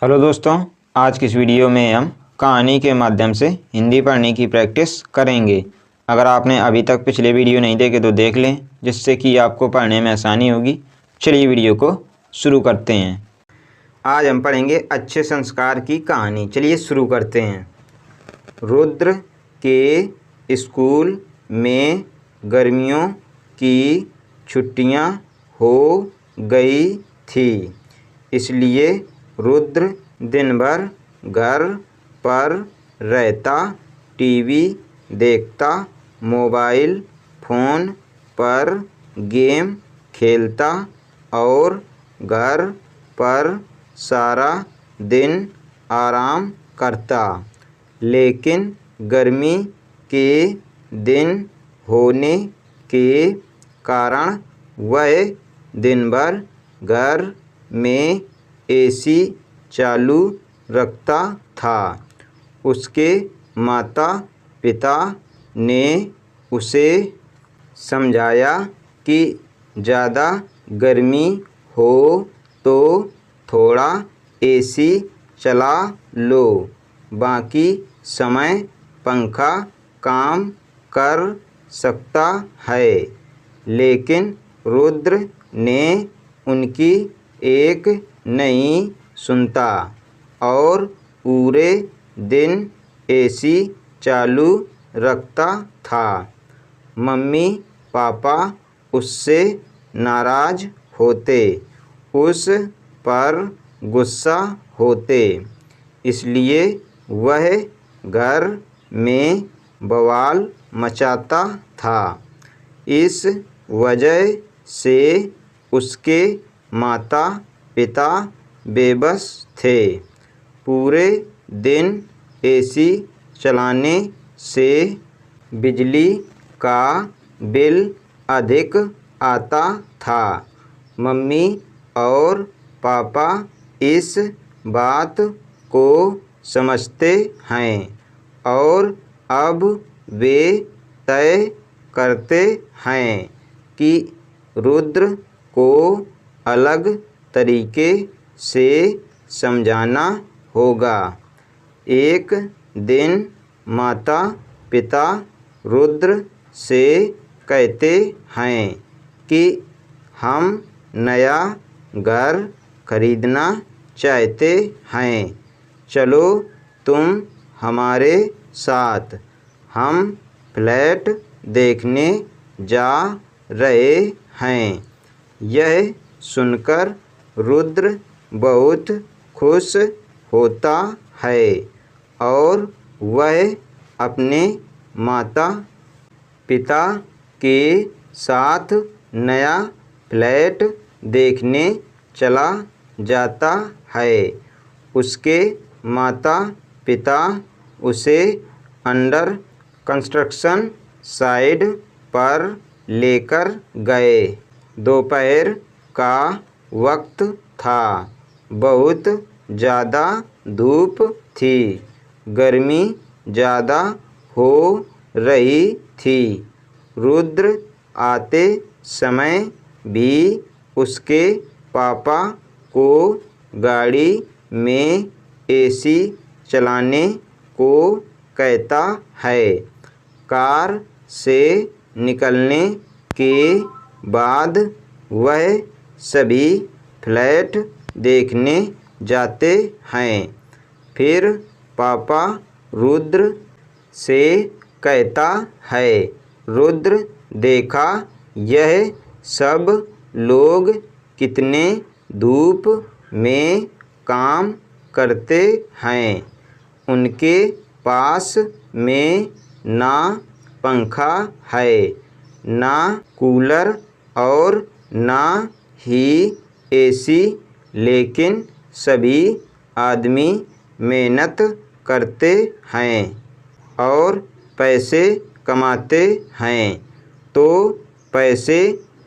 Hello दोस्तों, आज की इस वीडियो में हम कहानी के माध्यम से हिंदी पढ़ने की प्रैक्टिस करेंगे। अगर आपने अभी तक पिछले वीडियो नहीं देखे तो देख लें, जिससे कि आपको पढ़ने में आसानी होगी। चलिए वीडियो को शुरू करते हैं। आज हम पढ़ेंगे अच्छे संस्कार की कहानी। चलिए शुरू करते हैं। रुद्र के स्कूल में गर्मियों की छुट्टियां हो गई थी, इसलिए रुद्र दिन भर घर पर रहता, टीवी देखता, मोबाइल फ़ोन पर गेम खेलता और घर पर सारा दिन आराम करता। लेकिन गर्मी के दिन होने के कारण वह दिन भर घर में एसी चालू रखता था। उसके माता पिता ने उसे समझाया कि ज़्यादा गर्मी हो तो थोड़ा एसी चला लो, बाकी समय पंखा काम कर सकता है। लेकिन रुद्र ने उनकी एक नहीं सुनता और पूरे दिन एसी चालू रखता था। मम्मी पापा उससे नाराज़ होते, उस पर गुस्सा होते, इसलिए वह घर में बवाल मचाता था। इस वजह से उसके माता पिता बेबस थे। पूरे दिन एसी चलाने से बिजली का बिल अधिक आता था। मम्मी और पापा इस बात को समझते हैं और अब वे तय करते हैं कि रुद्र को अलग तरीके से समझाना होगा। एक दिन माता पिता रुद्र से कहते हैं कि हम नया घर खरीदना चाहते हैं, चलो तुम हमारे साथ, हम फ्लैट देखने जा रहे हैं। यह सुनकर रुद्र बहुत खुश होता है और वह अपने माता पिता के साथ नया फ्लैट देखने चला जाता है। उसके माता पिता उसे अंडर कंस्ट्रक्शन साइट पर लेकर गए। दोपहर का वक्त था, बहुत ज़्यादा धूप थी, गर्मी ज़्यादा हो रही थी। रुद्र आते समय भी उसके पापा को गाड़ी में एसी चलाने को कहता है। कार से निकलने के बाद वह सभी फ्लैट देखने जाते हैं। फिर पापा रुद्र से कहता है, रुद्र देखा, यह सब लोग कितने धूप में काम करते हैं। उनके पास में ना पंखा है, ना कूलर और ना ही एसी, लेकिन सभी आदमी मेहनत करते हैं और पैसे कमाते हैं, तो पैसे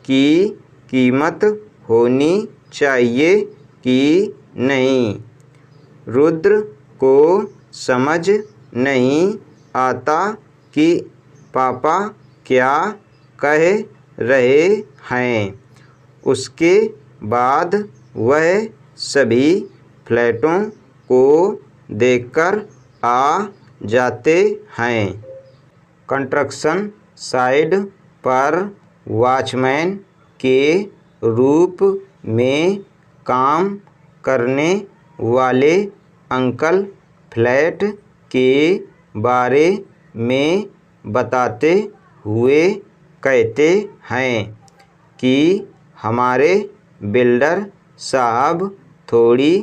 की कीमत होनी चाहिए कि नहीं। रुद्र को समझ नहीं आता कि पापा क्या कह रहे हैं। उसके बाद वह सभी फ्लैटों को देखकर आ जाते हैं। कंस्ट्रक्शन साइट पर वॉचमैन के रूप में काम करने वाले अंकल फ्लैट के बारे में बताते हुए कहते हैं कि हमारे बिल्डर साहब थोड़ी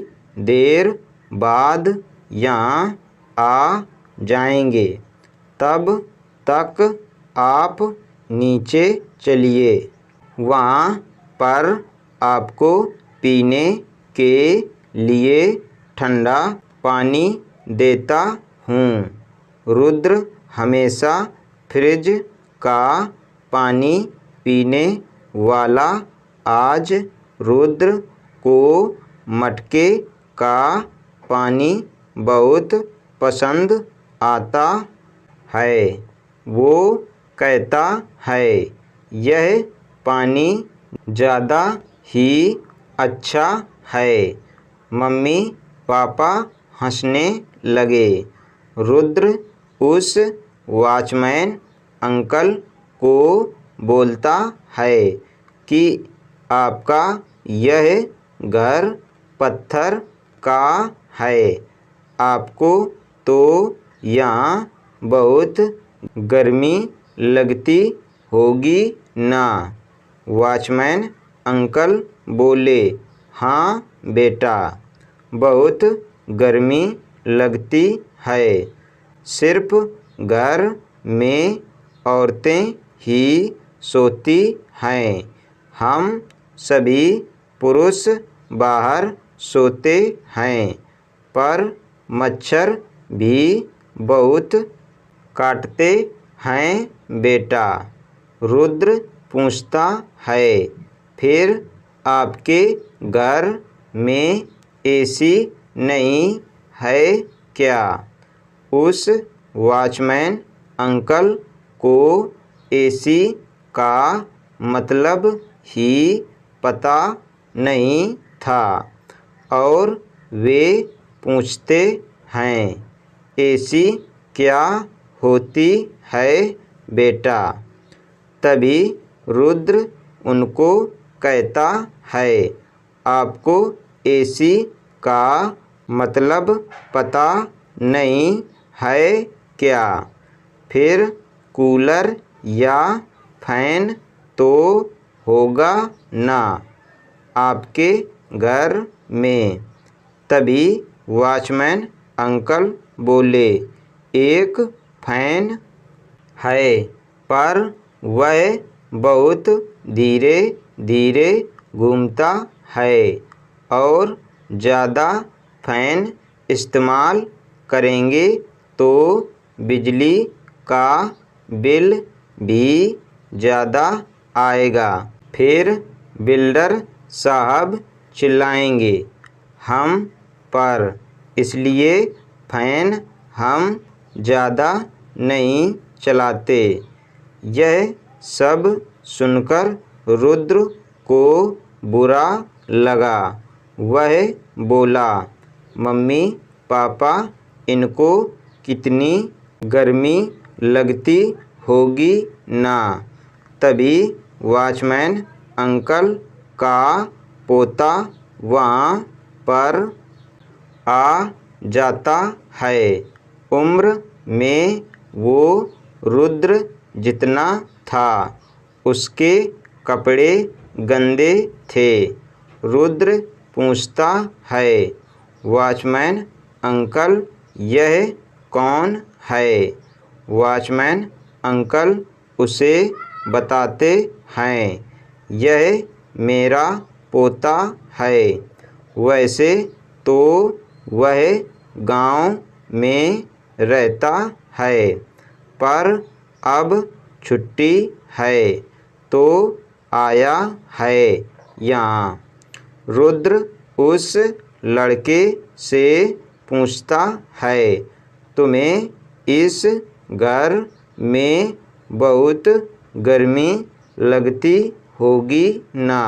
देर बाद यहाँ आ जाएंगे, तब तक आप नीचे चलिए, वहाँ पर आपको पीने के लिए ठंडा पानी देता हूँ। रुद्र हमेशा फ्रिज का पानी पीने वाला आज रुद्र को मटके का पानी बहुत पसंद आता है। वो कहता है यह पानी ज़्यादा ही अच्छा है। मम्मी पापा हंसने लगे। रुद्र उस वॉचमैन अंकल को बोलता है कि आपका यह घर पत्थर का है, आपको तो यहाँ बहुत गर्मी लगती होगी ना। वॉचमैन अंकल बोले, हाँ बेटा, बहुत गर्मी लगती है। सिर्फ घर में औरतें ही सोती हैं, हम सभी पुरुष बाहर सोते हैं। पर मच्छर भी बहुत काटते हैं बेटा। रुद्र पूछता है फिर आपके घर में एसी नहीं है क्या? उस वॉचमैन अंकल को एसी का मतलब ही पता नहीं था और वे पूछते हैं एसी क्या होती है बेटा? तभी रुद्र उनको कहता है आपको एसी का मतलब पता नहीं है क्या? फिर कूलर या फैन तो होगा ना आपके घर में। तभी वॉचमैन अंकल बोले एक फैन है, पर वह बहुत धीरे धीरे घूमता है और ज़्यादा फैन इस्तेमाल करेंगे तो बिजली का बिल भी ज़्यादा आएगा। फिर बिल्डर साहब चिल्लाएंगे हम पर, इसलिए फैन हम ज़्यादा नहीं चलाते। यह सब सुनकर रुद्र को बुरा लगा। वह बोला मम्मी पापा इनको कितनी गर्मी लगती होगी ना। तभी वॉचमैन अंकल का पोता वहाँ पर आ जाता है। उम्र में वो रुद्र जितना था, उसके कपड़े गंदे थे। रुद्र पूछता है वॉचमैन अंकल यह कौन है? वॉचमैन अंकल उसे बताते हैं यह मेरा पोता है। वैसे तो वह गांव में रहता है, पर अब छुट्टी है तो आया है यहाँ। रुद्र उस लड़के से पूछता है तुम्हें इस घर में बहुत गर्मी लगती होगी ना,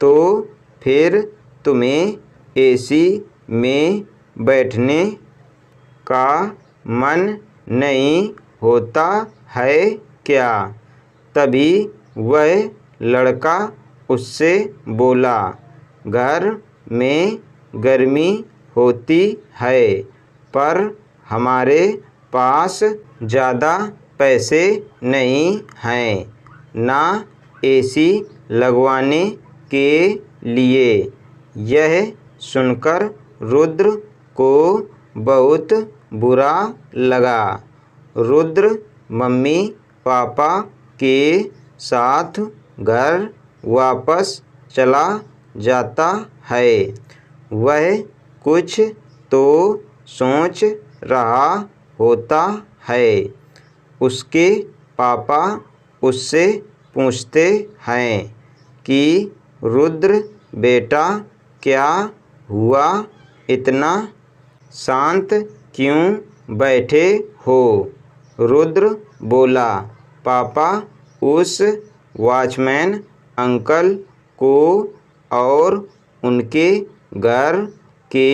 तो फिर तुम्हें एसी में बैठने का मन नहीं होता है क्या? तभी वह लड़का उससे बोला, घर में गर्मी होती है, पर हमारे पास ज़्यादा पैसे नहीं हैं, ना एसी लगवाने के लिए। यह सुनकर रुद्र को बहुत बुरा लगा। रुद्र मम्मी पापा के साथ घर वापस चला जाता है। वह कुछ तो सोच रहा होता है। उसके पापा उससे पूछते हैं कि रुद्र बेटा क्या हुआ, इतना शांत क्यों बैठे हो? रुद्र बोला, पापा उस वॉचमैन अंकल को और उनके घर के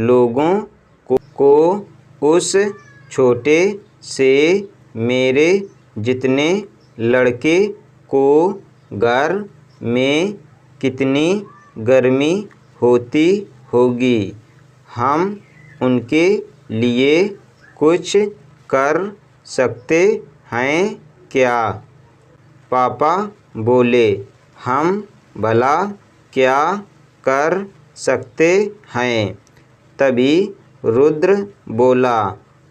लोगों को उस छोटे से मेरे जितने लड़के को घर में कितनी गर्मी होती होगी, हम उनके लिए कुछ कर सकते हैं क्या? पापा बोले, हम भला क्या कर सकते हैं? तभी रुद्र बोला,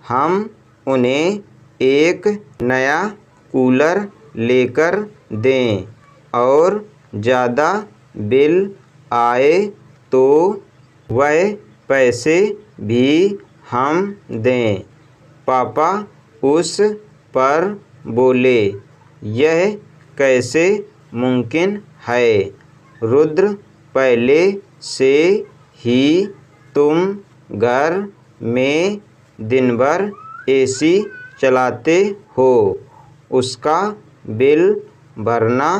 हम उन्हें एक नया कूलर लेकर दें और ज़्यादा बिल आए तो वह पैसे भी हम दें। पापा उस पर बोले, यह कैसे मुमकिन है? रुद्र पहले से ही तुम घर में दिन भर एसी चलाते हो, उसका बिल भरना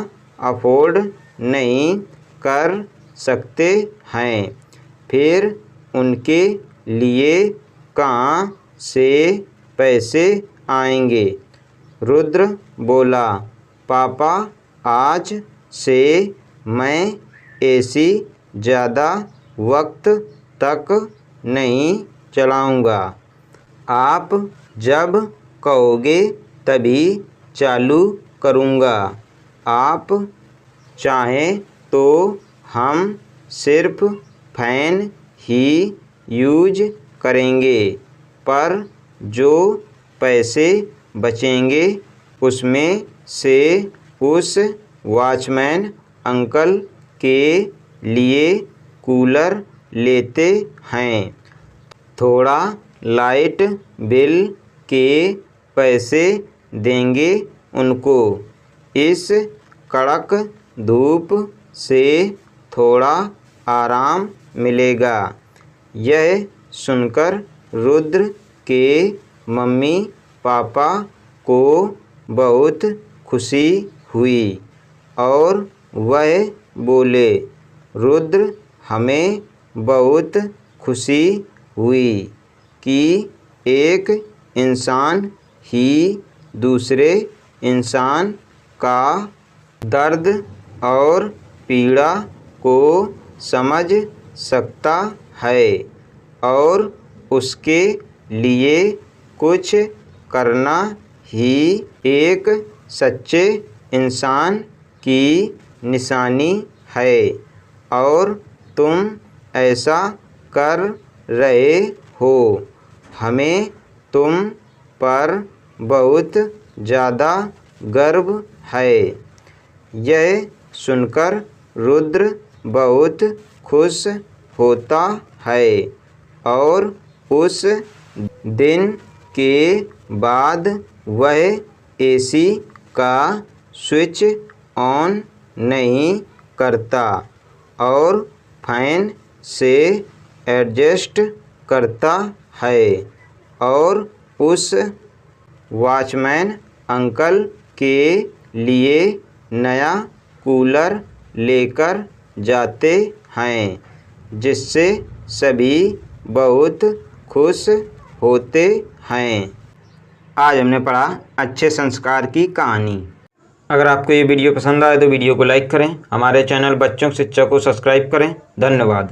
अफोर्ड नहीं कर सकते हैं, फिर उनके लिए कहाँ से पैसे आएंगे? रुद्र बोला, पापा आज से मैं एसी ज़्यादा वक्त तक नहीं चलाऊँगा। आप जब कहोगे तभी चालू करूँगा। आप चाहें तो हम सिर्फ फैन ही यूज करेंगे, पर जो पैसे बचेंगे उसमें से उस वॉचमैन अंकल के लिए कूलर लेते हैं। थोड़ा लाइट बिल के पैसे देंगे उनको। इस कड़क धूप से थोड़ा आराम मिलेगा। यह सुनकर रुद्र के मम्मी पापा को बहुत खुशी हुई और वह बोले, रुद्र हमें बहुत खुशी हुई कि एक इंसान ही दूसरे इंसान का दर्द और पीड़ा को समझ सकता है और उसके लिए कुछ करना ही एक सच्चे इंसान की निशानी है, और तुम ऐसा कर रहे हो। हमें तुम पर बहुत ज़्यादा गर्व है। यह सुनकर रुद्र बहुत खुश होता है और उस दिन के बाद वह एसी का स्विच ऑन नहीं करता और फैन से एडजस्ट करता है और उस वॉचमैन अंकल के लिए नया कूलर लेकर जाते हैं, जिससे सभी बहुत खुश होते हैं। आज हमने पढ़ा अच्छे संस्कार की कहानी। अगर आपको ये वीडियो पसंद आए तो वीडियो को लाइक करें, हमारे चैनल बच्चों की शिक्षा को सब्सक्राइब करें। धन्यवाद।